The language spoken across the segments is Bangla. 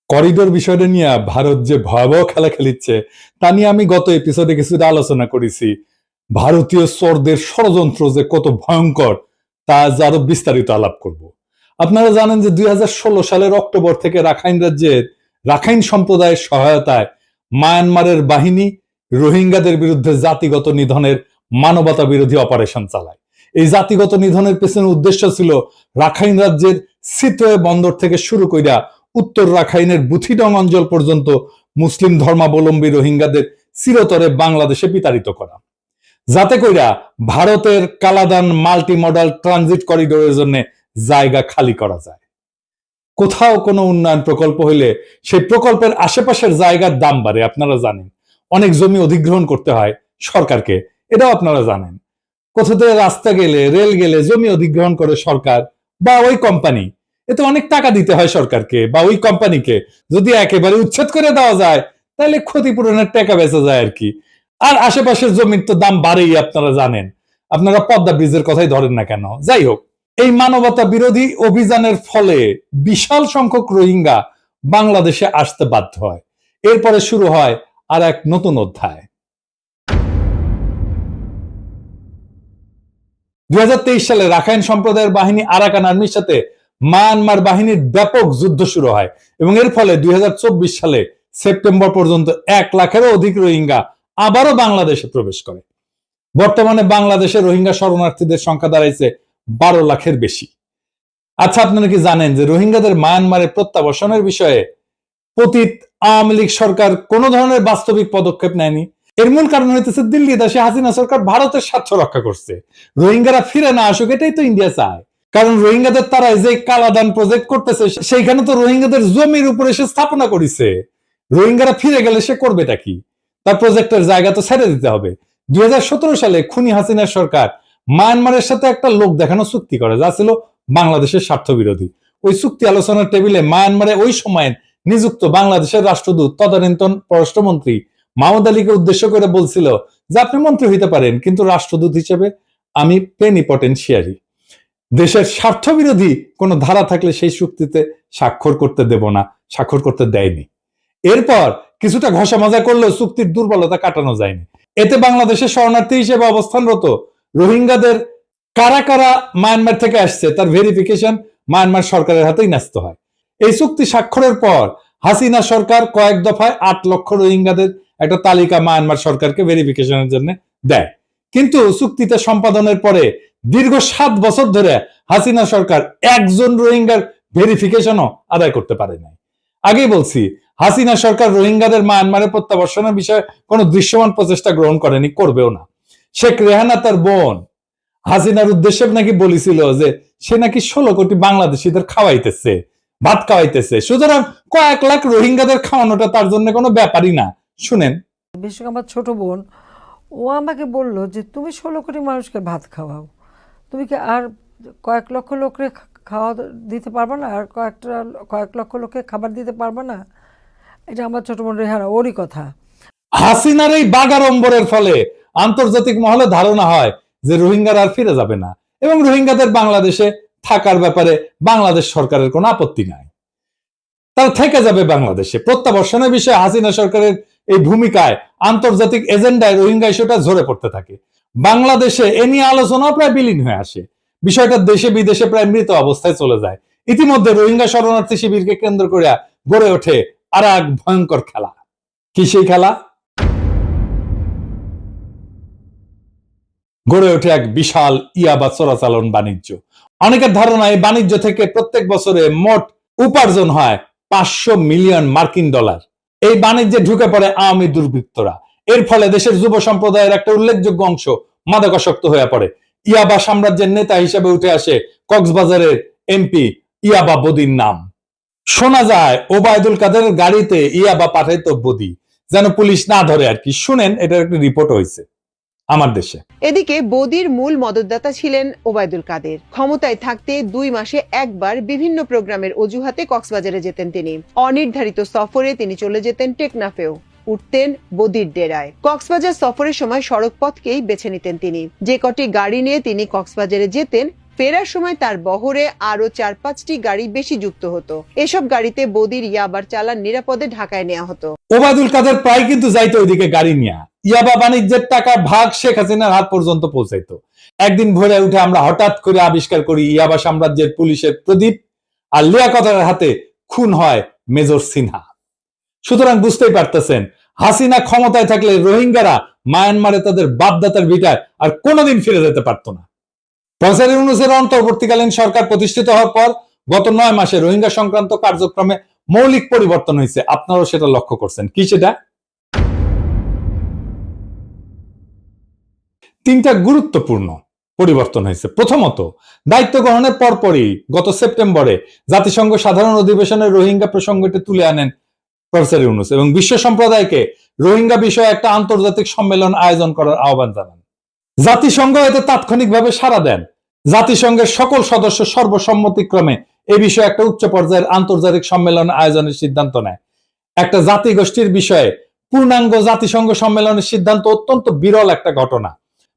করিডোর বিষয়টা নিয়ে ভারত যে ভয়াবহ খেলা খেলিচ্ছে তা নিয়ে আমি গত এপিসোডে কিছুটা আলোচনা করেছি। ভারতীয় চোরদের ষড়যন্ত্র যে কত ভয়ঙ্কর তা আজ আরো বিস্তারিত আলাপ করব। আপনারা জানেন যে 2016 সালের অক্টোবর থেকে রাখাইন রাজ্যের রাখাইন সম্প্রদায়ের সহায়তায় মায়ানমারের বাহিনী রোহিঙ্গাদের বিরুদ্ধে জাতিগত নিধনের মানবতা বিরোধী অপারেশন চালায়। এই জাতিগত নিধনের পেছনে উদ্দেশ্য ছিল রাখাইন রাজ্যের সিতোয়ে বন্দর থেকে শুরু কইরা উত্তর রাখাইনের বুথিডং অঞ্চল পর্যন্ত মুসলিম ধর্মাবলম্বী রোহিঙ্গাদের চিরতরে বাংলাদেশে বিতাড়িত করা, যাতে কইরা ভারতের কালাদান মাল্টি মডাল ট্রানজিট করিডোরের জন্য জায়গা খালি করা যায়। কোথাও কোনো উন্নয়ন প্রকল্প হইলে সেই প্রকল্পের আশেপাশের জায়গার দাম বাড়ে, আপনারা জানেন। অনেক জমি অধিগ্রহণ করতে হয় সরকারকে, এটাও আপনারা জানেন। কোথাও থেকে রাস্তা গেলে, রেল গেলে জমি অধিগ্রহণ করে সরকার বা ওই কোম্পানি, এতে অনেক টাকা দিতে হয় সরকারকে বা ওই কোম্পানিকে। যদি একেবারে উচ্ছেদ করে দেওয়া যায় তাহলে ক্ষতিপূরণের টাকা বেঁচে যায় আর কি। আর আশেপাশের জমির তো দাম বাড়েই, আপনারা জানেন। আপনারা পদ্মা ব্রিজের কথাই ধরেন না কেন। যাই হোক, এই মানবতা বিরোধী অভিযানের ফলে বিশাল সংখ্যক রোহিঙ্গা বাংলাদেশে আসতে বাধ্য হয়। এরপরে শুরু হয় আর এক নতুন অধ্যায়। 2023 সালে রাখাইন সম্প্রদায়ের বাহিনী আরাকান আর্মির সাথে মায়ানমার বাহিনীর ব্যাপক যুদ্ধ শুরু হয় এবং এর ফলে 2024 সালে সেপ্টেম্বর পর্যন্ত 1 লাখেরও অধিক রোহিঙ্গা আবারও বাংলাদেশে প্রবেশ করে। বর্তমানে বাংলাদেশে রোহিঙ্গা শরণার্থীদের সংখ্যা দাঁড়াইছে 12 লাখের বেশি। আচ্ছা, আপনারা কি জানেন যে রোহিঙ্গাদের মায়ানমারে প্রত্যাবাসনের বিষয়ে পতিত আওয়ামী লীগ সরকার কোন ধরনের বাস্তবিক পদক্ষেপ নেয়নি? এর মূল কারণ হইতেছে দিল্লি দেশে হাসিনা সরকার ভারতের স্বার্থ রক্ষা করছে। রোহিঙ্গারা ফিরে না আসুক, এটাই তো ইন্ডিয়া চায়। কারণ রোহিঙ্গাদের তারা যে কালাদান প্রজেক্ট করতেছে সেইখানে তো রোহিঙ্গাদের জমির উপরে সে স্থাপনা করেছে। রোহিঙ্গারা ফিরে গেলে সে করবেটা কি? তার প্রজেক্টের জায়গা তো ছেড়ে দিতে হবে। 2017 সালে খুনি হাসিনার সরকার মায়ানমারের সাথে একটা লোক দেখানো চুক্তি করে, যা ছিল বাংলাদেশের স্বার্থ বিরোধী। ওই চুক্তি আলোচনার টেবিলে মায়ানমারে ওই সময়ের নিযুক্ত বাংলাদেশের রাষ্ট্রদূত তদানীন্তন পররাষ্ট্রমন্ত্রী মাহমুদ আলীকে উদ্দেশ্য করে বলছিল যে আপনি মন্ত্রী হইতে পারেন, কিন্তু রাষ্ট্রদূত হিসেবে আমি প্লেনিপটেনশিয়ারি। দেশের স্বার্থ বিরোধী কোন ধারা থাকলে সেই চুক্তিতে স্বাক্ষর করতে দেব না, স্বাক্ষর করতে দেয়নি। এরপর কিছুটা ঘষা মাজা করলেও চুক্তির দুর্বলতা কাটানো যায়নি। এতে বাংলাদেশের শরণার্থী হিসেবে অবস্থানরত রোহিঙ্গাদের কারা কারা মায়ানমার থেকে আসছে তার ভেরিফিকেশন মায়ানমার সরকারের হাতেই ন্যস্ত হয়। এই চুক্তি স্বাক্ষরের পর হাসিনা সরকার কয়েক দফায় 8 লক্ষ রোহিঙ্গাদের একটা তালিকা মায়ানমার সরকারকে ভেরিফিকেশনের জন্য দেয়। কিন্তু চুক্তিতে সম্পাদনের পরে দীর্ঘ 7 বছর ধরে হাসিনা সরকার একজন রোহিঙ্গার ভেরিফিকেশনও আদায় করতে পারে নাই। আগেই বলছি, হাসিনা সরকার রোহিঙ্গাদের মায়ানমারে প্রত্যাবর্তনের বিষয়ে কোনো দৃশ্যমান প্রচেষ্টা গ্রহণ করেনি, করবেও না। শেখ রেহানা তার বোন হাসিনার উদ্দেশ্যে নাকি বলেছিল যে সে নাকি 16 কোটি বাংলাদেশিদের খাওয়াইতেছে, ভাত খাওয়াইতেছে। সুতরাং কয়েক লাখ রোহিঙ্গাদের খাওয়ানোটা তার জন্য কোনো ব্যাপারই না। শুনেন, বিশেষ করে আমার ছোট বোন, ও আমাকে বলল যে তুমি 16 কোটি মানুষকে ভাত খাওয়াও, তুমি কি আর কয়েক লক্ষ লোককে খাওয়া দিতে পারবে না? আর কয়েক লক্ষ লোককে খাবার দিতে পারবে না? এটা আমার ছোট বোন রেহানা, ওরই কথা। হাসিনার এই বাগাড়ম্বরের ফলে আন্তর্জাতিক মহলে ধারণা হয় যে রোহিঙ্গারা আর ফিরে যাবে না এবং রোহিঙ্গাদের বাংলাদেশে থাকার ব্যাপারে বাংলাদেশ সরকারের কোনো আপত্তি নাই, তারা থেকে যাবে বাংলাদেশে। প্রত্যাবর্তনের বিষয়ে হাসিনা সরকারের এই ভূমিকায় আন্তর্জাতিক এজেন্ডায় রোহিঙ্গা ইস্যুটা ঝরে পড়তে থাকে। বাংলাদেশে এ নিয়ে আলোচনা প্রায় বিলীন হয়ে আসে। বিষয়টা দেশে বিদেশে প্রায় মৃত অবস্থায় চলে যায়। ইতিমধ্যে রোহিঙ্গা শরণার্থী শিবিরকে কেন্দ্র করে গড়ে ওঠে আর এক ভয়ঙ্কর খেলা। কি সেই খেলা? গড়ে ওঠে এক বিশাল ইয়াবা চোরাচালান বাণিজ্য। অনেকের ধারণা এই বাণিজ্য থেকে প্রত্যেক বছরে মোট উপার্জন হয় 500 মিলিয়ন মার্কিন ডলার। এই বাণিজ্যে ঢুকে পড়ে আওয়ামী দুর্বৃত্তরা। এর ফলে দেশের যুব সম্প্রদায়ের একটা উল্লেখযোগ্য অংশ মাদকাসক্ত হয়ে পড়ে। ইয়াবা সাম্রাজ্যের নেতা হিসেবে উঠে আসে কক্সবাজারের এমপি ইয়াবা বদির নাম। শোনা যায় ওবায়দুল কাদেরের গাড়িতে ইয়াবা পাঠাইতো বদি, যেন পুলিশ না ধরে আর কি। শুনেন, এটার একটা রিপোর্ট হয়েছে আমার দেশে। এদিকে বদির মূল মদতদাতা ছিলেন ওবায়দুল কাদের। ক্ষমতায় থাকতে 2 মাসে একবার বিভিন্ন প্রোগ্রামের অজুহাতে কক্সবাজারে যেতেন তিনি। অনির্ধারিত সফরে তিনি চলে যেতেন টেকনাফেও, উঠতেন বদির ডেরায়। কক্সবাজার সফরের সময় সড়ক পথকেই বেছে নিতেন তিনি। যে কটি গাড়ি নিয়ে তিনি কক্সবাজারে যেতেন ফেরার সময় তার বহরে আরো 4-5টি গাড়ি বেশি যুক্ত হতো। এসব গাড়িতে বদির ইয়াবার চালান নিরাপদে ঢাকায় নেওয়া হতো। ওবায়দুল কাদের প্রায় কিন্তু যাইতো ওইদিকে গাড়ি নিয়ে, ইয়াবা বাণিজ্যের টাকা ভাগ শেখ হাসিনার হাত পর্যন্ত পৌঁছাইতো। একদিন ভোরে উঠে আমরা হঠাৎ করে আবিষ্কার করি ইয়াবা সাম্রাজ্যের পুলিশের প্রদীপ, আর লিয়াকতের হাতে খুন হয় মেজর সিনহা। সুতরাং বুঝতেই পারতেছেন, হাসিনা ক্ষমতায় থাকলে রোহিঙ্গারা মায়ানমারে তাদের বাপদাতার ভিটায় আর কোনোদিন ফিরে যেতে পারতো না। প্রফেসর ইউনূসের অন্তর্বর্তীকালীন সরকার প্রতিষ্ঠিত হওয়ার পর গত 9 মাসে রোহিঙ্গা সংক্রান্ত কার্যক্রমে মৌলিক পরিবর্তন হয়েছে। আপনারাও সেটা লক্ষ্য করছেন। কি সেটা? 3টা গুরুত্বপূর্ণ পরিবর্তন হয়েছে। প্রথমত, দায়িত্ব গ্রহণের পরপরই গত সেপ্টেম্বরে জাতিসংঘ সাধারণ অধিবেশনে রোহিঙ্গা প্রসঙ্গটি তুলে আনেন প্রফেসর ইউনূস এবং বিশ্ব সম্প্রদায়কে রোহিঙ্গা বিষয়ে একটা আন্তর্জাতিক সম্মেলন আয়োজন করার আহ্বান জানান। জাতিসংঘ এতে তাৎক্ষণিকভাবে সাড়া দেন। জাতিসংঘের সকল সদস্য সর্বসম্মতিক্রমে এ বিষয়ে একটা উচ্চ পর্যায়ের আন্তর্জাতিক সম্মেলন আয়োজনের সিদ্ধান্ত নেয়। একটা জাতিগোষ্ঠীর বিষয়ে পূর্ণাঙ্গ জাতিসংঘ সম্মেলনের সিদ্ধান্ত অত্যন্ত বিরল একটা ঘটনা।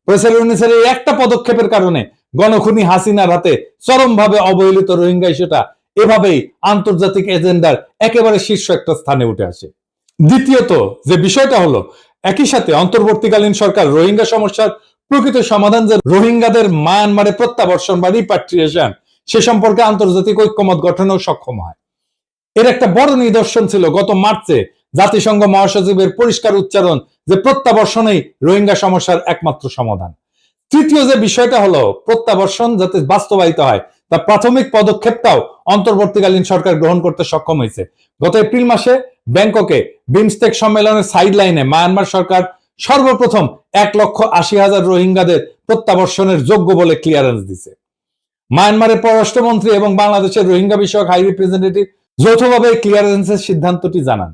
প্রফেসর ইউনূসের এই একটা পদক্ষেপের কারণে গণখুনি হাসিনার হাতে চরমভাবে অবহেলিত রোহিঙ্গা ইস্যুটা এভাবেই আন্তর্জাতিক এজেন্ডার একেবারে শীর্ষ একটা স্থানে উঠে আসে। দ্বিতীয়ত যে বিষয়টা হলো, একই সাথে অন্তর্বর্তীকালীন সরকার রোহিঙ্গা সমস্যার প্রকৃত সমাধান যে রোহিঙ্গাদের মায়ানমারে প্রত্যাবর্ষণ বা রিপাট্রিয়েশন, সে সম্পর্কে আন্তর্জাতিক ঐক্যমত গঠনেও সক্ষম হয়। এর একটা বড় নিদর্শন ছিল গত মার্চে জাতিসংঘ মহাসচিবের পরিষ্কার উচ্চারণ যে প্রত্যাবর্ষণই রোহিঙ্গা সমস্যার একমাত্র সমাধান। তৃতীয় যে বিষয়টা হলো, প্রত্যাবর্ষণ যাতে বাস্তবায়িত হয় তার প্রাথমিক পদক্ষেপটাও অন্তর্বর্তীকালীন সরকার গ্রহণ করতে সক্ষম হয়েছে। গত এপ্রিল মাসে ব্যাংককে বিমস্টেক সম্মেলনের সাইডলাইনে মায়ানমার সরকার সর্বপ্রথম 1,80,000 রোহিঙ্গাদের প্রত্যাবর্ষণের যোগ্য বলে ক্লিয়ারেন্স দিছে। মায়ানমারের পররাষ্ট্রমন্ত্রী এবং বাংলাদেশের রোহিঙ্গা বিষয়ক হাই রিপ্রেজেন্টেটিভ যৌথভাবে ক্লিয়ারেন্সের সিদ্ধান্তটি জানান।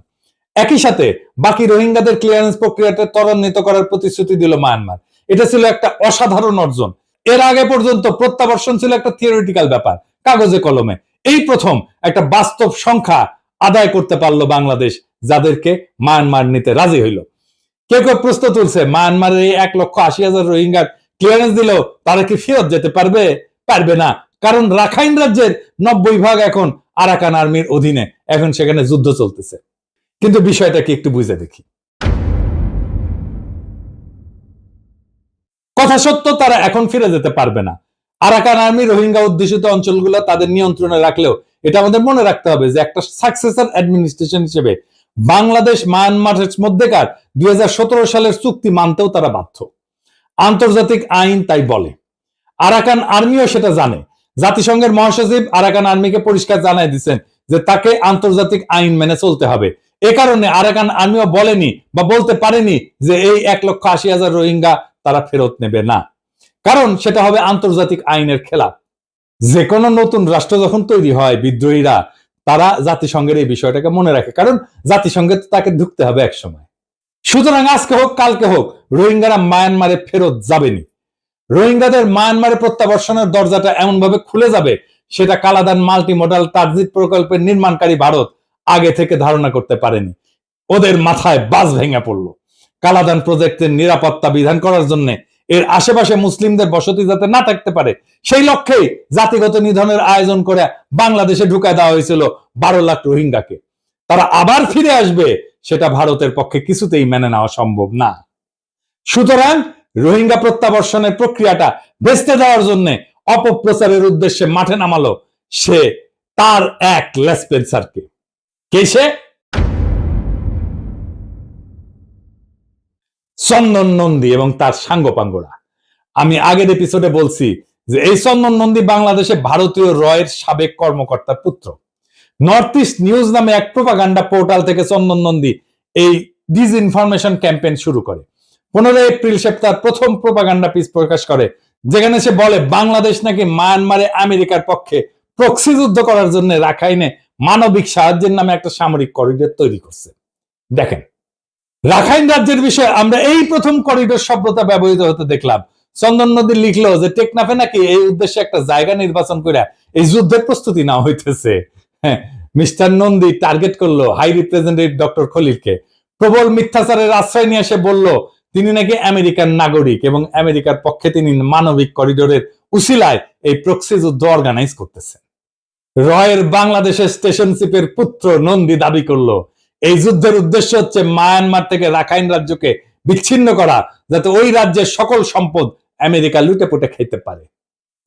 একই সাথে বাকি রোহিঙ্গাদের ক্লিয়ারেন্স প্রক্রিয়াটা ত্বরান্বিত করার প্রতিশ্রুতি দিল মায়ানমার। এটা ছিল একটা অসাধারণ অর্জন। এর আগে পর্যন্ত প্রত্যাবর্ষণ ছিল একটা থিওরিটিক্যাল ব্যাপার, কাগজে কলমে। এই প্রথম একটা বাস্তব সংখ্যা আদায় করতে পারলো বাংলাদেশ, যাদেরকে মায়ানমার নিতে রাজি হইল। কেউ কেউ প্রশ্ন তুলছে, মায়ানমারের এই 1,80,000 রোহিঙ্গার ক্লিয়ারেন্স দিলেও তারা কি ফেরত যেতে পারবে? পারবে না, কারণ রাখাইন রাজ্যের 90% এখন আরাকান আর্মির অধীনে, এখন সেখানে যুদ্ধ চলতেছে। কিন্তু বিষয়টা কি একটু বুঝে দেখি। কথা সত্য, তারা এখন ফিরে যেতে পারবে না। আরাকান আর্মি রোহিঙ্গা অধ্যুষিত অঞ্চলগুলো তাদের নিয়ন্ত্রণে রাখলেও এটা আমাদের মনে রাখতে হবে যে একটা সাকসেসর অ্যাডমিনিস্ট্রেশন হিসেবে বাংলাদেশ মায়ানমারের মধ্যেকার 2017 সালের চুক্তি মানতেও তারা বাধ্য। আন্তর্জাতিক আইন তাই বলে। আরাকান আর্মিও সেটা জানে। জাতিসংঘের মহাসচিব আরাকান আর্মিকে পরিষ্কার জানাই দিচ্ছেন যে তাকে আন্তর্জাতিক আইন মেনে চলতে হবে। এ কারণে আরাকান আর্মিও বলেনি বা বলতে পারেনি যে এই 1,80,000 রোহিঙ্গা তারা ফেরত নেবে না, কারণ সেটা হবে আন্তর্জাতিক আইনের খেলাফ। যে কোনো নতুন রাষ্ট্র যখন তৈরি হয়, বিদ্রোহীরা তারা জাতিসংঘের এই বিষয়টাকে মনে রাখে, কারণ জাতিসংঘে তাকে ঢুকতে হবে এক সময়। সুতরাং আজকে হোক কালকে হোক রোহিঙ্গারা মায়ানমারে ফেরত যাবেনি। রোহিঙ্গাদের মায়ানমারে প্রত্যাবর্ষণের দরজাটা এমন ভাবে খুলে যাবে, সেটা কালাদান মাল্টি মডাল ট্রানজিট প্রকল্পের নির্মাণকারী ভারত আগে থেকে ধারণা করতে পারেনি। ওদের মাথায় বাজ ভেঙে পড়লো। কালাদান প্রজেক্টের নিরাপত্তা বিধান করার জন্য এর আশেপাশে মুসলিমদের বসতি যাতে না থাকতে পারে, সেই লক্ষ্যেই জাতিগত নিধনের আয়োজন করে বাংলাদেশে ঢুকায় দেওয়া হয়েছিল 12 লাখ রোহিঙ্গাকে। তারা আবার ফিরে আসবে, সেটা ভারতের পক্ষে কিছুতেই মেনে নেওয়া সম্ভব না। সুতরাং রোহিঙ্গা প্রত্যাবর্ষণের প্রক্রিয়াটা ভেস্তে দেওয়ার জন্য অপপ্রচারের উদ্দেশ্যে মাঠে নামালো সে তার এক লেসপেন্সারকে। কে সে? চন্দন নন্দী এবং তার সাঙ্গপাঙ্গরা। আমি আগের এপিসোডে বলছি যে এই চন্দন নন্দী বাংলাদেশে ভারতীয় রয়ের সাবেক কর্মকর্তার পুত্র। নর্থ ইস্ট নিউজ নামে এক প্রোপাগান্ডা পোর্টাল থেকে চন্দন নন্দী এই ডিসইনফরমেশন ক্যাম্পেইন শুরু করে। 15 এপ্রিল সে তার প্রথম প্রোপাগান্ডা পিস প্রকাশ করে, যেখানে সে বলে বাংলাদেশ নাকি মায়ানমারে আমেরিকার পক্ষে প্রক্সি যুদ্ধ করার জন্য রাখাইনে মানবিক সাহায্যের নামে একটা সামরিক করিডোর তৈরি করছে। দেখেন, রাখাইন রাজ্যের বিষয়ে আমরা এই প্রথম করিডোর শব্দটা ব্যবহৃত হতে দেখলাম। চন্দন নদী লিখলো যে টেকনাফে নাকি এই উদ্দেশ্যে একটা জায়গা নির্বাচন করে এই যুদ্ধের প্রস্তুতি নেওয়া হইতেছে। হ্যাঁ, মিস্টার নন্দী টার্গেট করলো হাই রিপ্রেজেন্টেটিভ ডক্টর খলিলকে। প্রবল মিথ্যাচারের আশ্রয় নিয়ে এসে বলল তিনি নাকি আমেরিকান নাগরিক এবং আমেরিকার পক্ষে তিনি মানবিক করিডোরের উসিলায় এই প্রক্সি যুদ্ধ অর্গানাইজ করতেছে। রয়ের বাংলাদেশের স্টেশনশিপের পুত্র নন্দী দাবি করলো এই যুদ্ধের উদ্দেশ্য হচ্ছে মায়ানমার থেকে রাখাইন রাজ্যকে বিচ্ছিন্ন করা, যাতে ওই রাজ্যের সকল সম্পদ আমেরিকা লুটে পুটে খেতে পারে।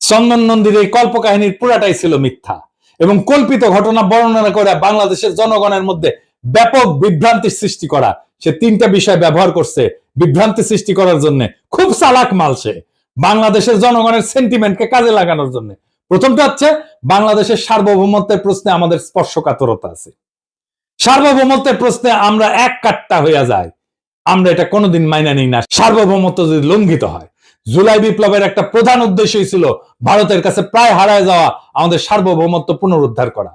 চন্দন নন্দীর এই কল্পকাহিনীর পুরাটাই ছিল মিথ্যা এবং কল্পিত ঘটনা বর্ণনা করে বাংলাদেশের জনগণের মধ্যে ব্যাপক বিভ্রান্তি সৃষ্টি করা। সে তিনটা বিষয় ব্যবহার করছে বিভ্রান্তি সৃষ্টি করার জন্য। খুব চালাক মাল সে, বাংলাদেশের জনগণের সেন্টিমেন্টকে কাজে লাগানোর জন্য। প্রথমটা হচ্ছে বাংলাদেশের সার্বভৌমত্বের প্রশ্নে আমাদের স্পর্শকাতরতা আছে। সার্বভৌমত্বের প্রশ্নে আমরা এক কাট্টা হইয়া যাই, আমরা এটা কোনোদিন মাইনা নিই না সার্বভৌমত্ব যদি লঙ্ঘিত হয়। জুলাই বিপ্লবের একটা প্রধান উদ্দেশ্যই ছিল ভারতের কাছে প্রায় হারায় যাওয়া আমাদের সার্বভৌমত্ব পুনরুদ্ধার করা।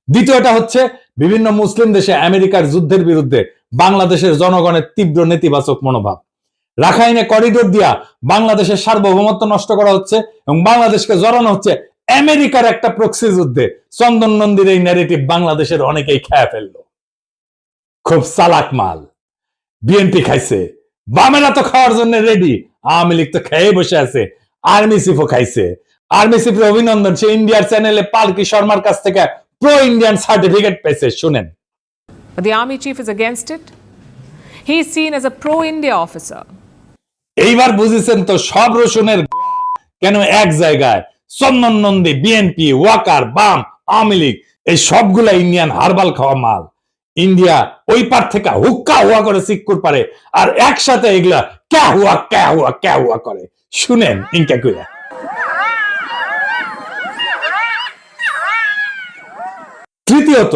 দ্বিতীয়টা হচ্ছে বিভিন্ন মুসলিম দেশে আমেরিকার যুদ্ধের বিরুদ্ধে বাংলাদেশের জনগণের তীব্র নেতিবাচক মনোভাব। রাখাইনে করিডোর দিয়া বাংলাদেশের সার্বভৌমত্ব নষ্ট করা হচ্ছে এবং বাংলাদেশকে জড়ানো হচ্ছে আমেরিকার একটা প্রক্সি যুদ্ধে। চন্দন নন্দীর এই ন্যারেটিভ বাংলাদেশের অনেকেই খেয়ে ফেললো। খুব চালাক মাল। বিএনপি খাইছে, বামেরা তো খাওয়ার জন্য রেডি, আওয়ামী লীগ তো খেয়ে বসে আছে, আর্মি চিফও খাইছে। আর্মি চিফের অভিনন্দন, সে ইন্ডিয়ার চ্যানেলে পালকি শর্মার কাছ থেকে প্রো ইন্ডিয়ান সার্টিফিকেট পেয়েছে, শুনেন। But the army chief is against it. He is seen as a pro-India officer. এইবার বুঝেছেন তো সব রসুনের কেন এক জায়গায়। চন্দন নন্দী, বিএনপি, ওয়াকার, বাম, আওয়ামী লীগ এই সবগুলা ইন্ডিয়ান হারবাল খাওয়া মাল। ইন্ডিয়া ওই পার থেকে হুক্কা হুয়া করে সিক্কুর পারে আর একসাথে এগুলা ক্যা হুয়া ক্যা হুয়া ক্যা হুয়া করে, শুনেন ইনকা কইয়া। তৃতীয়ত,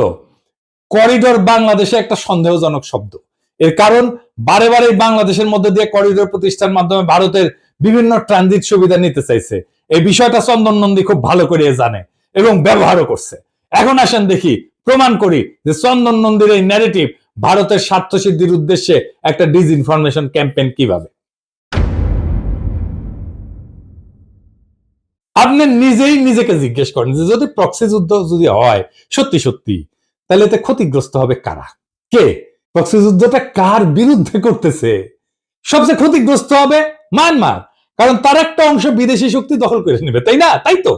করিডোর বাংলাদেশে একটা সন্দেহজনক শব্দ। এর কারণ বারে বারে বাংলাদেশের মধ্যে দিয়ে করিডোর প্রতিষ্ঠার মাধ্যমে ভারতের বিভিন্ন ট্রানজিট সুবিধা নিতে চাইছে। এই বিষয়টা চন্দন নন্দী খুব ভালো করে জানে এবং ব্যবহারও করছে। এখন আসেন দেখি, প্রমাণ করি যে চন্দন নন্দীর এই ন্যারেটিভ ভারতের স্বার্থ সিদ্ধির উদ্দেশ্যে একটা ডিসইনফরমেশন ক্যাম্পেইন কিভাবে। আপনি নিজেই নিজেকে জিজ্ঞেস করেন যে যদি প্রক্সি যুদ্ধ যদি হয় সত্যি সত্যি, তাহলে এতে ক্ষতিগ্রস্ত হবে কারা? কে? প্রক্সি যুদ্ধটা কার বিরুদ্ধে করতেছে? সবচেয়ে ক্ষতিগ্রস্ত হবে মায়ানমার, কারণ তার একটা অংশ বিদেশি শক্তি দখল করে নেবে, তাই না? তাই তো।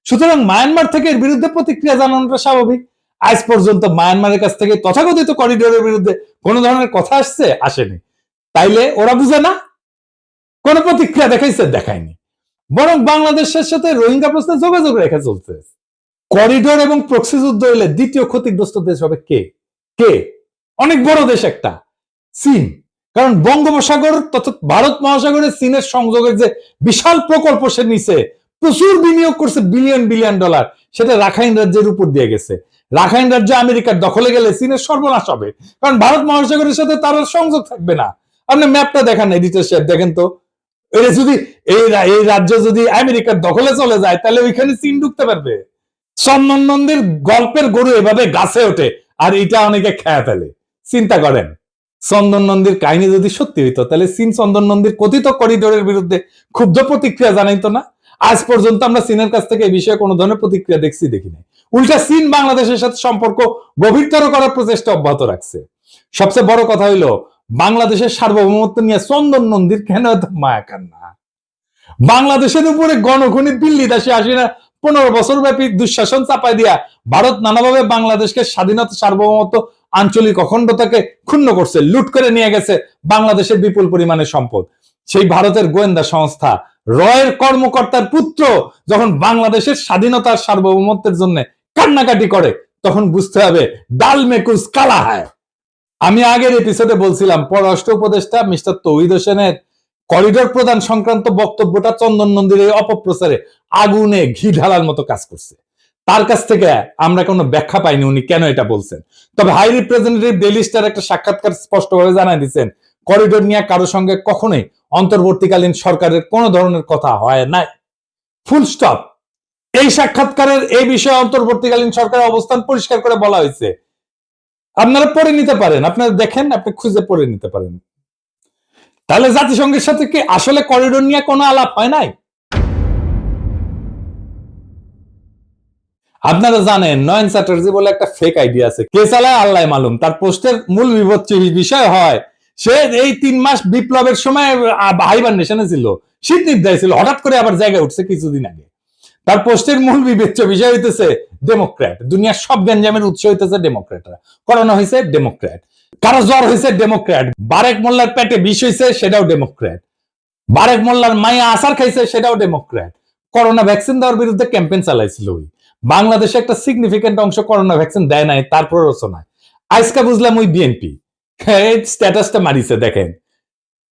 সুতরাং মায়ানমার থেকে এর বিরুদ্ধে প্রতিক্রিয়া জানানোটা স্বাভাবিক। আজ পর্যন্ত মায়ানমারের কাছ থেকে তথাকথিত করিডোরের বিরুদ্ধে কোন ধরনের কথা আসছে? আসেনি। তাইলে ওরা বুঝে না? কোন প্রতিক্রিয়া দেখাইছে? দেখায়নি। বরং বাংলাদেশের সাথে রোহিঙ্গা প্রশ্নে যোগাযোগ রেখে চলছে। করিডোর এবং প্রক্সি যুদ্ধ হইলে দ্বিতীয় ক্ষতিগ্রস্ত দেশ হবে কে? কে? অনেক বড় দেশ একটা, চীন। কারণ বঙ্গোপসাগর তথা ভারত মহাসাগরের চীনের সংযোগের যে বিশাল প্রকল্প সে নিছে, প্রচুর বিনিয়োগ করছে, বিলিয়ন বিলিয়ন ডলার, সেটা রাখাইন রাজ্যের উপর দিয়ে গেছে। রাখাইন রাজ্য আমেরিকার দখলে গেলে চীনের সর্বনাশ হবে, কারণ ভারত মহাসাগরের সাথে তার সংযোগ থাকবে না। আপনি ম্যাপটা দেখান, এডিটর সাহেব দেখেন তো, এটা যদি এই রাজ্য যদি আমেরিকার দখলে চলে যায় তাহলে ওইখানে চীন ঢুকতে পারবে। চন্দন নন্দীর গল্পের গরু এভাবে গাছে ওঠে আর এটা অনেকে খেয়ে ফেলে। চিন্তা করেন, চন্দন নন্দীর কাহিনী যদি সত্যি হইতো তাহলে চীন চন্দন নন্দীর কথিত করিডোরের বিরুদ্ধে ক্ষুব্ধ প্রতিক্রিয়া জানাইতো না। আজ পর্যন্ত আমরা চীনের কাছ থেকে এই বিষয়ে কোনো ধরনের প্রতিক্রিয়া দেখি নাই। উল্টা চীন বাংলাদেশের সাথে সম্পর্ক গভীরতর করার প্রচেষ্টা অব্যাহত রাখছে। সবচেয়ে বড় কথা হইলো বাংলাদেশের সার্বভৌমত্ব নিয়ে চন্দন নন্দীর কেন এত মায়া কান্না? বাংলাদেশের উপরে গণখনি দিল্লি দাসী আসিনা 15 বছর ব্যাপী দুঃশাসন চাপাই দিয়া ভারত নানাভাবে বাংলাদেশকে স্বাধীনতা, সার্বভৌমত্ব, আঞ্চলিক অখণ্ডতাকে ক্ষুণ্ণ করছে, লুট করে নিয়ে গেছে বাংলাদেশের বিপুল পরিমাণে সম্পদ। সেই ভারতের গোয়েন্দা সংস্থা রয়ের কর্মকর্তার পুত্র যখন বাংলাদেশের স্বাধীনতার সার্বভৌমত্বের জন্য কান্নাকাটি করে, তখন বুঝতে হবে ডাল মে কুছ কালা হয়। আমি আগের এপিসোডে বলছিলাম পররাষ্ট্র উপদেষ্টা মিস্টার তৌহিদ হোসেনের করিডোর প্রদান সংক্রান্ত বক্তব্যটা চন্দন নন্দীর এই অপপ্রচারে আগুনে ঘি ঢালার মতো কাজ করছে। তার কাছ থেকে আমরা কোনো ব্যাখ্যা পাইনি উনি কেন এটা বলছেন। তবে হাই রিপ্রেজেন্টেটিভ ডেইলি স্টার একটা সাক্ষাৎকার স্পষ্টভাবে জানাই দিচ্ছেন, করিডোর নিয়ে কারো সঙ্গে কখনোই অন্তর্বর্তীকালীন সরকারের কোন ধরনের কথা হয় নাই, ফুল স্টপ। এই সাক্ষাৎকারের এই বিষয়ে অন্তর্বর্তীকালীন সরকারের অবস্থান পরিষ্কার করে বলা হয়েছে। আপনারা পড়ে নিতে পারেন, আপনারা দেখেন, আপনি খুঁজে পড়ে নিতে পারেন। তাহলে জাতিসংঘের সাথে কি আসলে করিডোর নিয়ে কোনো আলাপ হয় নাই? আপনারা জানেন নয়ন চ্যাটার্জি বলে একটা ফেক আইডিয়া আছে, কে চালায় আল্লাহ মালুম। তার পোস্টের মূল বিভৎস বিষয় হয় সে এই 3 মাস বিপ্লবের সময় হাইবারনেশনে ছিল, শীত নির্দায় ছিল, হঠাৎ করে আবার জায়গায় উঠছে কিছুদিন আগে। তার পোস্টের মূল বিবেচ্য বিষয় হইতেছে ডেমোক্র্যাট। দুনিয়ার সব গ্যাঞ্জামের উৎস হইতেছে ডেমোক্র্যাটরা। করোনা হয়েছে ডেমোক্র্যাট, কারো জ্বর হয়েছে ডেমোক্র্যাট, বারেক মোল্লার পেটে বিষ হয়েছে সেটাও ডেমোক্র্যাট, বারেক মোল্লার মায়া আসার খাইছে সেটাও ডেমোক্র্যাট। করোনা ভ্যাকসিন দেওয়ার বিরুদ্ধে ক্যাম্পেইন চালাইছিল ওই। বাংলাদেশে একটা সিগনিফিকেন্ট অংশ করোনা ভ্যাকসিন দেয় নাই তার প্ররোচনায়। আজকে বুঝলাম ওই বিএনপি স্ট্যাটাসটা মারিছে দেখেন।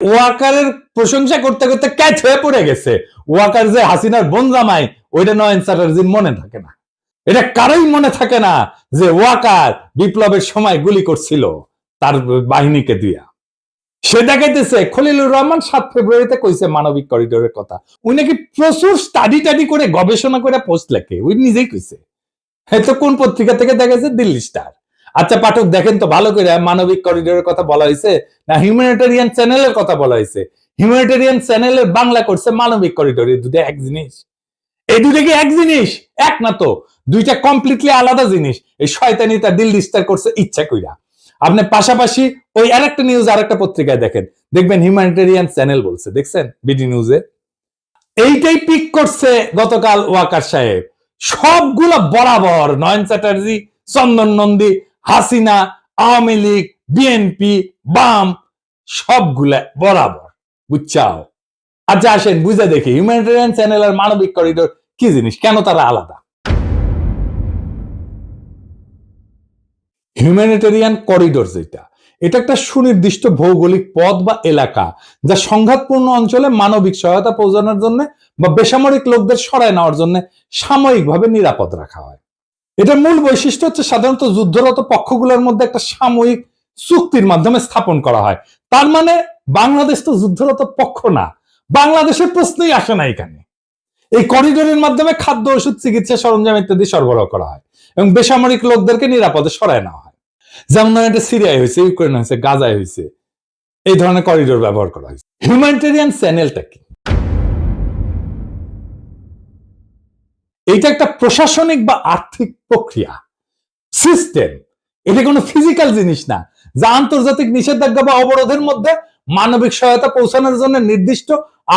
ওয়াকারের প্রশংসা করতে করতে ক্যাচ হয়ে পড়ে গেছে। ওয়াকার যে হাসিনার বোন জামাই, ওইটা নয়ন চ্যাটার্জির মনে থাকে না। এটা কারোই মনে থাকে না যে ওয়াকার বিপ্লবের সময় গুলি করছিল তার বাহিনীকে দিয়া। সে দেখাইতেছে খলিলুর রহমান 7 ফেব্রুয়ারিতে কইছে মানবিক করিডোরের কথা। উনি নাকি প্রচুর স্টাডি করে গবেষণা করে পোস্ট লেখে, উনি নিজেই কইছে। হয়তো কোন পত্রিকা থেকে দেখাইছে? দিল্লি স্টার। আচ্ছা পাঠক দেখেন তো ভালো করে, মানবিক করিডোরের কথা বলা হয়েছে না হিউম্যানিটেরিয়ান চ্যানেলের কথা বলা হয়েছে? হিউম্যানিটেরিয়ান চ্যানেলের বাংলা করছে মানবিক করিডোর। এই দুটো এক জিনিস? এই দুটো কি এক জিনিস? এক না তো, দুইটা কমপ্লিটলি আলাদা জিনিস। এই শয়তানিটা দিল্লি স্টার করছে ইচ্ছা কইরা। আপনি পাশাপাশি ওই আরেকটা নিউজ আরেকটা পত্রিকায় দেখেন, দেখবেন হিউম্যানিটেরিয়ান চ্যানেল বলছে, দেখছেন বিডি নিউজে? এইটাই পিক করছে গতকাল ওয়াকার সাহেব। সবগুলো বরাবর, নয়ন চ্যাটার্জি, চন্দন নন্দী, হাসিনা, আওয়ামী লীগ, বিএনপি, বাম, সবগুলা বরাবর, বুঝছাও? আচ্ছা আসেন বুঝে দেখি হিউম্যানিটেরিয়ান চ্যানেল আর মানবিক করিডোর কি জিনিস, কেন তারা আলাদা। হিউম্যানিটেরিয়ান করিডোর যেটা, এটা একটা সুনির্দিষ্ট ভৌগোলিক পথ বা এলাকা যা সংঘাতপূর্ণ অঞ্চলে মানবিক সহায়তা পৌঁছানোর জন্য বা বেসামরিক লোকদের সরায় নেওয়ার জন্য সাময়িকভাবে নিরাপদ রাখা হয়। এটার মূল বৈশিষ্ট্য হচ্ছে সাধারণত যুদ্ধরত পক্ষগুলোর মধ্যে একটা সাময়িক চুক্তির মাধ্যমে স্থাপন করা হয়। তার মানে বাংলাদেশ তো যুদ্ধরত পক্ষ না, বাংলাদেশের প্রশ্নই আসে না এখানে। এই করিডোরের মাধ্যমে খাদ্য, ওষুধ, চিকিৎসা সরঞ্জাম ইত্যাদি সরবরাহ করা হয় এবং বেসামরিক লোকদেরকে নিরাপদে সরায় নেওয়া হয়। যেমন এটা সিরিয়ায় হয়েছে, ইউক্রেন হয়েছে, গাজায় হয়েছে, এই ধরনের করিডোর ব্যবহার করা হয়েছে। হিউম্যানিটেরিয়ান চ্যানেলটা কি? এইটা একটা প্রশাসনিক বা আর্থিক প্রক্রিয়া, সিস্টেম। এটা কোনো ফিজিক্যাল জিনিস না যা আন্তর্জাতিক নিষেধাজ্ঞা বা অবরোধের মধ্যে মানবিক সহায়তা পৌঁছানোর জন্য নির্দিষ্ট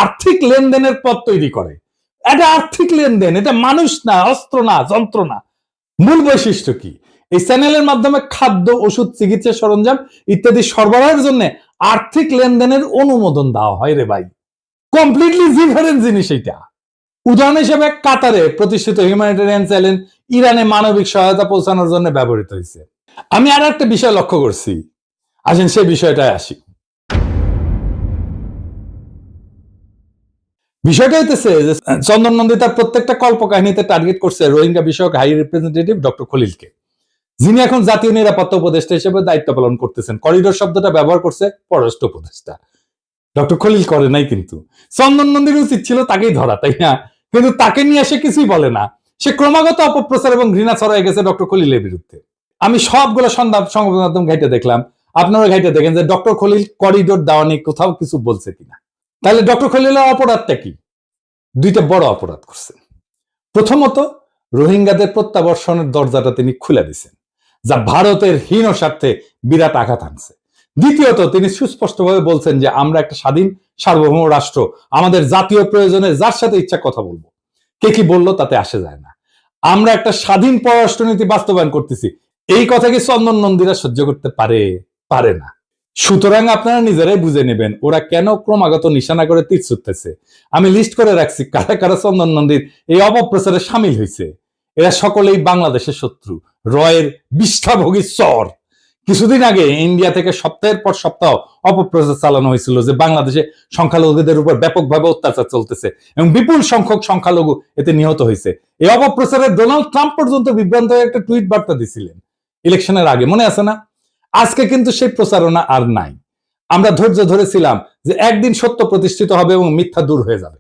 আর্থিক লেনদেনের পথ তৈরি করে। এটা আর্থিক লেনদেন, এটা মানুষ না, অস্ত্র না, যন্ত্র না। মূল বৈশিষ্ট্য কি? এই চ্যানেলের মাধ্যমে খাদ্য, ওষুধ, চিকিৎসা সরঞ্জাম ইত্যাদি সরবরাহের জন্য আর্থিক লেনদেনের অনুমোদন দেওয়া হয় রে ভাই। কমপ্লিটলি ডিফারেন্ট জিনিস এটা। উদাহরণ হিসেবে কাতারে প্রতিষ্ঠিত হিউম্যানিটেরিয়ান চ্যানেল ইরানে মানবিক সহায়তা পৌঁছানোর জন্য ব্যবহৃত হয়েছে। আমি আর একটা বিষয় লক্ষ্য করছি, আসেন সেই বিষয়টায় আসি। বিষয়টা হইতেছে যে চন্দন নন্দী তার প্রত্যেকটা কল্পকাহিনীতে টার্গেট করছে রোহিঙ্গা বিষয়ক হাই রিপ্রেজেন্টেটিভ ডক্টর খলিলকে, যিনি এখন জাতীয় নিরাপত্তা উপদেষ্টা হিসেবে দায়িত্ব পালন করতেছেন। করিডোর শব্দটা ব্যবহার করছে পররাষ্ট্র উপদেষ্টা, ডক্টর খলিল করে নাই। কিন্তু চন্দন নন্দীর উচিত ছিল তাকেই ধরা, তাই না? কিন্তু তাকে নিয়ে সে কিছুই বলে না। সে ক্রমাগত অপপ্রচার এবং ঘৃণা ছড়াই গেছে ডক্টর খলিলের বিরুদ্ধে। আমি সবগুলো সংবাদ মাধ্যম ঘাইটে দেখলাম, আপনারা ঘাইটে দেখেন যে ডক্টর খলিল করিডোর দেওয়া নিয়ে কোথাও কিছু বলছে কিনা। তাহলে ডক্টর খলিলের অপরাধটা কি? দুইটা বড় অপরাধ করছেন। প্রথমত, রোহিঙ্গাদের প্রত্যাবর্ষণের দরজাটা তিনি খুলে দিয়েছেন, যা ভারতের হীন স্বার্থে বিরাট আঘাত আনছে। দ্বিতীয়ত, তিনি সুস্পষ্টভাবে বলছেন যে আমরা একটা স্বাধীন সার্বভৌম রাষ্ট্র, আমাদের জাতীয় প্রয়োজনে যার সাথে ইচ্ছা কথা বলবো, কে কি বললো তাতে আসে যায় না। আমরা একটা স্বাধীন পররাষ্ট্রনীতি বাস্তবায়ন করতেছি। এই কথা কি চন্দন নন্দীরা সহ্য করতে পারে না। সুতরাং আপনারা নিজেরাই বুঝে নেবেন ওরা কেন ক্রমাগত নিশানা করে তীর ছুটতেছে। আমি লিস্ট করে রাখছি কারা কারা চন্দন নন্দীর এই অপপ্রচারে সামিল হয়েছে। এরা সকলেই বাংলাদেশের শত্রু, রয়ের বিষ্ঠাভোগী চর। কিছুদিন আগে ইন্ডিয়া থেকে সপ্তাহের পর সপ্তাহ অপপ্রচার চালানো হয়েছিল যে বাংলাদেশে সংখ্যালঘুদের উপর ব্যাপকভাবে অত্যাচার চলতেছে এবং বিপুল সংখ্যক সংখ্যালঘু এতে নিহত হয়েছে। এই অপপ্রচারে ডোনাল্ড ট্রাম্প পর্যন্ত বিভ্রান্ত হয়ে একটা টুইট বার্তা দিছিলেন ইলেকশনের আগে, মনে আছে না? আজকে কিন্তু সেই প্রচারণা আর নাই। আমরা ধৈর্য ধরেছিলাম যে একদিন সত্য প্রতিষ্ঠিত হবে এবং মিথ্যা দূর হয়ে যাবে।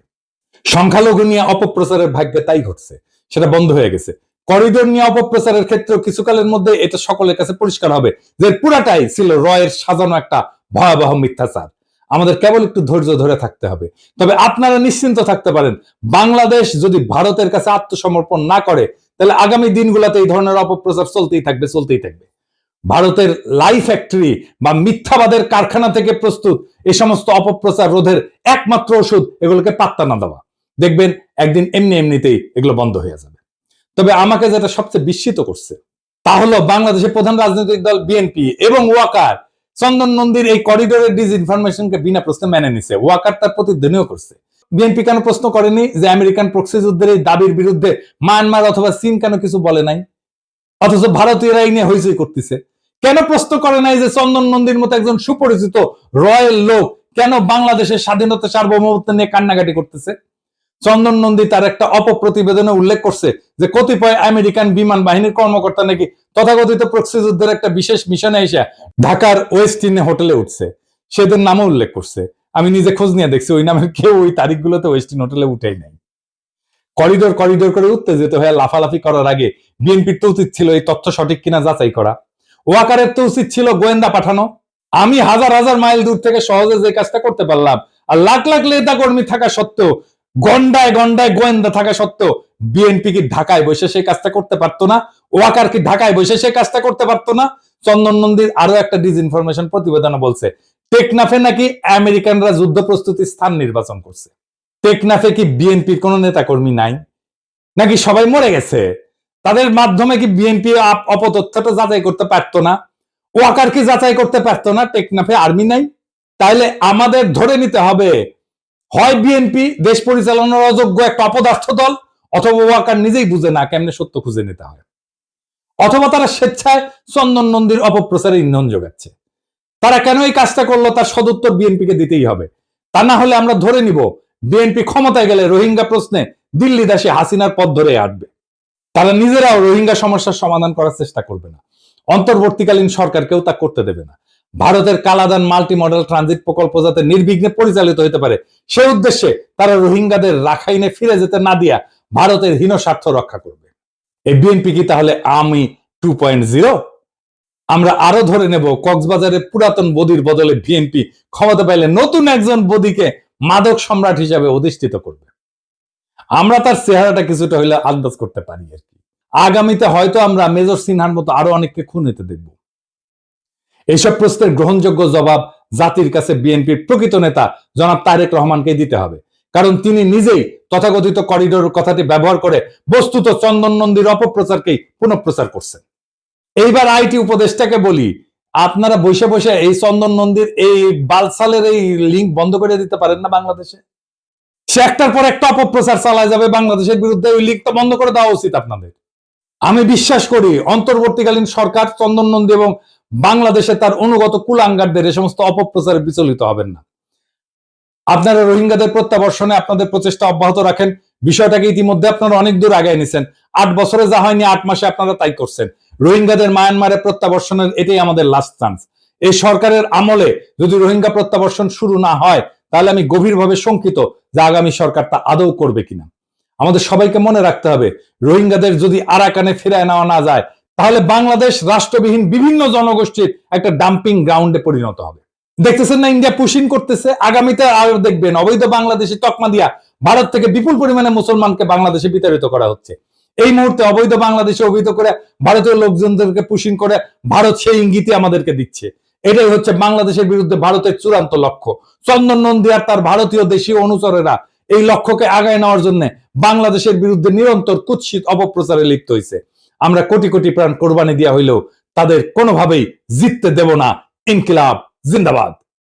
সংখ্যালঘু নিয়ে অপপ্রচারের ভাগ্যে তাই ঘটছে, সেটা বন্ধ হয়ে গেছে। করিডোর নিয়ে অপপ্রচারের ক্ষেত্রেও কিছুকালের মধ্যে এটা সকলের কাছে পরিষ্কার হবে যে পুরাটাই ছিল রয়ের সাজানো একটা ভয়াবহ মিথ্যাচার। আমাদের কেবল একটু ধৈর্য ধরে থাকতে হবে। তবে আপনারা নিশ্চিন্ত থাকতে পারেন, বাংলাদেশ যদি ভারতের কাছে আত্মসমর্পণ না করে তাহলে আগামী দিনগুলোতে এই ধরনের অপপ্রচার চলতেই থাকবে। ভারতের লাই ফ্যাক্টরি বা মিথ্যাবাদের কারখানা থেকে প্রস্তুত এই সমস্ত অপপ্রচার রোধের একমাত্র ওষুধ এগুলোকে পাত্তা না দেওয়া। দেখবেন একদিন এমনিতেই এগুলো বন্ধ হয়ে যাবে। তবে আমাকে যেটা সবচেয়ে বিস্মিত করছে তা হলো বাংলাদেশের প্রধান রাজনৈতিক দল বিএনপি এবং ওয়াকার চন্দন নন্দীর এই করিডোরের ডিসইনফরমেশনকে বিনা প্রশ্নে মেনে নিছে। ওয়াকার তার প্রতিধ্বনিও করছে। বিএনপি কেন প্রশ্ন করেনি যে আমেরিকান প্রক্সি যুদ্ধের এই দাবির বিরুদ্ধে মায়ানমার অথবা চীন কেন কিছু বলে নাই, অথচ ভারতীয়রা এই নিয়ে হইচই করতেছে? কেন প্রশ্ন করে নাই যে চন্দন নন্দীর মতো একজন সুপরিচিত রয়্যাল লোক কেন বাংলাদেশের স্বাধীনতা সার্বভৌমত্ব নিয়ে কান্নাকাটি করতেছে? চন্দন নন্দী তার একটা অপপ্রতিবেদনে উল্লেখ করছে যে কতিপয় আমেরিকান বিমান বাহিনীর কর্মকর্তা নাকি তথাকথিত প্রক্সি যুদ্ধের একটা বিশেষ মিশনে এসে ঢাকার ওয়েস্টিনে হোটেলে উঠছে। সেদের নামও উল্লেখ করছে। আমি নিজে খোঁজ নিয়ে দেখছি ওই নামের কেউ ওই তারিখগুলোতে ওয়েস্টিন হোটেলে উঠেই নাই। করিডোর করিডোর করে উত্তেজিত হয়ে লাফালাফি করার আগে বিএনপির তো উচিত ছিল এই তথ্য সঠিক কিনা যাচাই করা। ওয়াকারের তো উচিত ছিল গোয়েন্দা পাঠানো। আমি হাজার হাজার মাইল দূর থেকে সহজে যে কাজটা করতে পারলাম, আর লাখ লাখ নেতা কর্মী থাকা সত্ত্বেও, গন্ডায় গন্ডায় গোয়েন্দা থাকা সত্ত্বেও বিএনপি কি ঢাকায় বসে সেই কাজটা করতে পারতো না? ওয়াকার কি ঢাকায় বসে সেই কাজটা করতে পারতো না? চন্দন নন্দীর আরো একটা ডিসইনফরমেশন প্রতিবেদনে বলছে টেকনাফে নাকি আমেরিকানরা যুদ্ধ প্রস্তুতির স্থান নির্বাচন করছে। টেকনাফে কি বিএনপির কোন নেতা কর্মী নাই নাকি সবাই মরে গেছে? তাদের মাধ্যমে কি বিএনপি অপতথ্যটা যাচাই করতে পারতো না? ওয়াকার কি যাচাই করতে পারতো না টেকনাফে আর্মি নাই? তাইলে আমাদের ধরে নিতে হবে হয় বিএনপি দেশ পরিচালনার অযোগ্য একটা অপদার্থ দল, অথবা ওয়াকার নিজেই বুঝে না কেমনে সত্য খুঁজে নিতে হয়, অথবা তারা স্বেচ্ছায় চন্দন নন্দীর অপপ্রচারে ইন্ধন যোগাচ্ছে। তারা কেন এই কাজটা করলো তার সদুত্তর বিএনপিকে দিতেই হবে। তা না হলে আমরা ধরে নিব বিএনপি ক্ষমতায় গেলে রোহিঙ্গা প্রশ্নে দিল্লি দাসী হাসিনার পথ ধরে হাঁটবে। তারা নিজেরাও রোহিঙ্গা সমস্যার সমাধান করার চেষ্টা করবে না, অন্তর্বর্তীকালীন সরকারকেও তা করতে দেবে না। ভারতের কালাদান মাল্টি মডেল ট্রানজিট প্রকল্প যাতে নির্বিঘ্নে পরিচালিত হতে পারে সে উদ্দেশ্যে তারা রোহিঙ্গাদের রাখাইনে ফিরে যেতে না দিয়া ভারতের হীন স্বার্থ রক্ষা করবে। এই বিএনপি কি তাহলে আমি 2.0? আমরা আরো ধরে নেব কক্সবাজারের পুরাতন বদির বদলে বিএনপি ক্ষমতা পাইলে নতুন একজন বদিকে মাদক সম্রাট হিসাবে অধিষ্ঠিত করবে। আমরা তার চেহারাটা কিছুটা হইলে আন্দাজ করতে পারি আর কি। আগামীতে হয়তো আমরা মেজর সিনহার মতো আরো অনেককে খুন হতে দেখব। এইসব প্রশ্নের গ্রহণযোগ্য জবাব জাতির কাছে বিএনপির প্রকৃত নেতা জনাব তারেক রহমানকে দিতে হবে, কারণ তিনি নিজেই তথাকথিত করিডোর কথাটি ব্যবহার করে বস্তুত চন্দন নন্দীর অপপ্রচারকেই পুনঃপ্রচার করছেন। এইবার আইটি উপদেষ্টাকে বলি, আপনারা বসে বসে এই চন্দন নন্দীর এই বালসালের এই লিঙ্ক বন্ধ করে দিতে পারেন না বাংলাদেশে? সে একটার পর একটা অপপ্রচার চালায় যাবে বাংলাদেশের বিরুদ্ধে, ওই লিঙ্কটা বন্ধ করে দেওয়া উচিত আপনাদের। আমি বিশ্বাস করি অন্তর্বর্তীকালীন সরকার চন্দন নন্দী এবং বাংলাদেশে তার অনুগত কুলাঙ্গারদের এ সমস্ত অপপ্রচারে বিচলিত হবেন না। আপনারা রোহিঙ্গাদের প্রত্যাবর্ষণে আপনাদের প্রচেষ্টা অব্যাহত রাখেন। বিষয়টাকে ইতিমধ্যে আপনারা অনেক দূর আগায় নিছেন। 8 বছরে যা হয়নি 8 মাসে আপনারা তাই করছেন। রোহিঙ্গাদের মায়ানমারে প্রত্যাবর্ষণের এটাই আমাদের লাস্ট চান্স। এই সরকারের আমলে যদি রোহিঙ্গা প্রত্যাবর্ষণ শুরু না হয় তাহলে আমি গভীরভাবে শঙ্কিত যে আগামী সরকার তা আদৌ করবে কিনা। আমাদের সবাইকে মনে রাখতে হবে রোহিঙ্গাদের যদি আরাকানে ফিরায় নেওয়া না যায় তাহলে বাংলাদেশ রাষ্ট্রবিহীন বিভিন্ন জনগোষ্ঠীর একটা ডাম্পিং গ্রাউন্ডে পরিণত হবে। দেখতেছেন না ইন্ডিয়া পুশিং করতেছে, আগামীতে আরো দেখবেন অবৈধ বাংলাদেশি তকমা দিয়া ভারত থেকে বিপুল পরিমাণে মুসলমানকে বাংলাদেশে বিতাড়িত করা হচ্ছে। এই মুহূর্তে অবৈধ বাংলাদেশে অবৈধ করে ভারতীয় লোকজনদেরকে পুশিং করে ভারত সেই ইঙ্গিতই আমাদেরকে দিচ্ছে। এটাই হচ্ছে বাংলাদেশের বিরুদ্ধে ভারতের চূড়ান্ত লক্ষ্য। চন্দন নন্দী আর তার ভারতীয় দেশীয় অনুচরেরা এই লক্ষ্যকে আগায় নেওয়ার জন্য বাংলাদেশের বিরুদ্ধে নিরন্তর কুৎসিত অপপ্রচারে লিপ্ত হয়েছে। আমরা কোটি কোটি প্রাণ কোরবানি দেওয়া হইলেও তাদের কোনোভাবেই জিততে দেব না। ইনকিলাব জিন্দাবাদ।